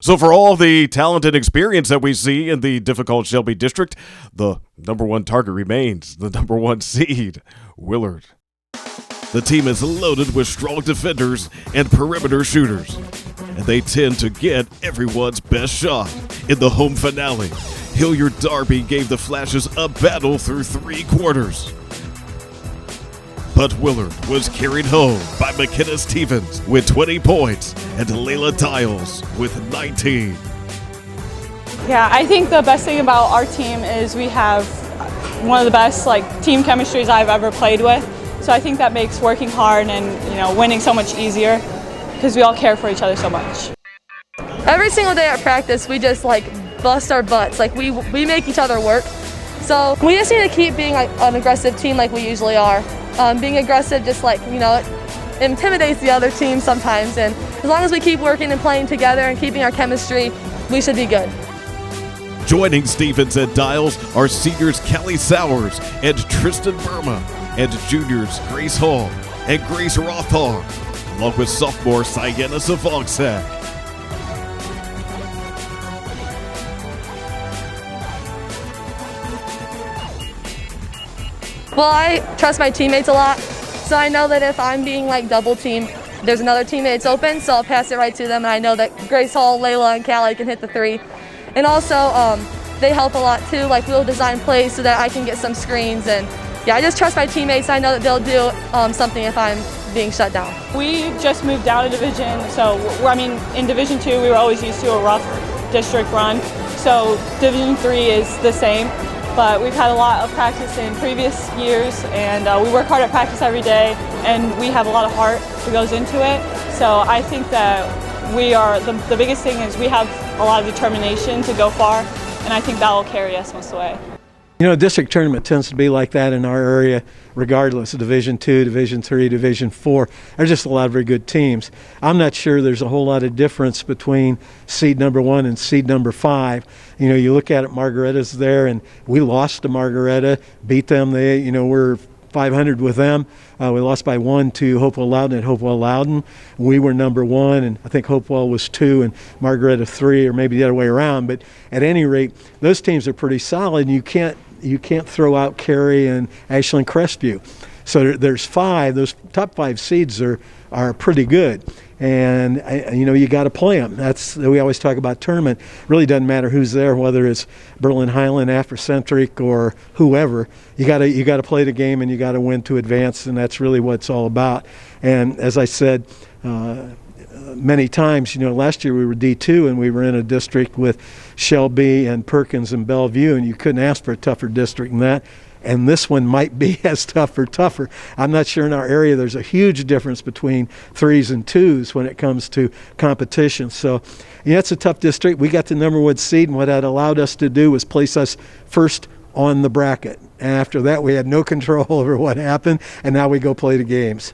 So for all the talent and experience that we see in the difficult Shelby District, the number one target remains the number one seed, Willard. The team is loaded with strong defenders and perimeter shooters, and they tend to get everyone's best shot. In the home finale, Hilliard Darby gave the Flashes a battle through 3 quarters. But Willard was carried home by McKenna Stevens with 20 points and Layla Dials with 19. Yeah, I think the best thing about our team is we have one of the best team chemistries I've ever played with. So I think that makes working hard and winning so much easier because we all care for each other so much. Every single day at practice, we just bust our butts. We make each other work. So we just need to keep being an aggressive team like we usually are. Being aggressive just it intimidates the other team sometimes, and as long as we keep working and playing together and keeping our chemistry, we should be good. Joining Stevens and Dials are seniors Callie Sowers and Tristan Burma, and juniors Grace Hall and Grace Rothar, along with sophomore Sienna Savongsak. Well, I trust my teammates a lot, so I know that if I'm being double teamed, there's another teammate that's open, so I'll pass it right to them, and I know that Grace Hall, Layla, and Callie can hit the 3. And also, they help a lot too, we'll design plays so that I can get some screens, and yeah, I just trust my teammates. I know that they'll do something if I'm being shut down. We just moved down a division, so in Division 2 we were always used to a rough district run, so Division 3 is the same. But we've had a lot of practice in previous years, and we work hard at practice every day, and we have a lot of heart that goes into it. So I think that we are, the biggest thing is we have a lot of determination to go far, and I think that will carry us most of the way. District tournament tends to be like that in our area, regardless of Division 2, Division 3, Division 4. There's just a lot of very good teams. I'm not sure there's a whole lot of difference between seed number 1 and seed number 5. You look at it, Margaretta's there, and we lost to Margaretta, beat them. We're 500 with them. We lost by 1 to Hopewell Loudon at Hopewell Loudon. We were number 1, and I think Hopewell was 2 and Margaretta 3, or maybe the other way around. But at any rate, those teams are pretty solid, and you can't throw out Cary and Ashland Crestview. So there's 5. Those top 5 seeds are pretty good. And you got to play them. We always talk about tournament. Really doesn't matter who's there, whether it's Berlin Highland, Afrocentric, or whoever. You got to play the game, and you got to win to advance, and that's really what it's all about. And as I said many times, last year we were D2, and we were in a district with Shelby and Perkins and Bellevue, and you couldn't ask for a tougher district than that. And this one might be as tougher. I'm not sure in our area there's a huge difference between 3s and 2s when it comes to competition. So, it's a tough district. We got the number 1 seed, and what that allowed us to do was place us first on the bracket. And after that, we had no control over what happened, and now we go play the games.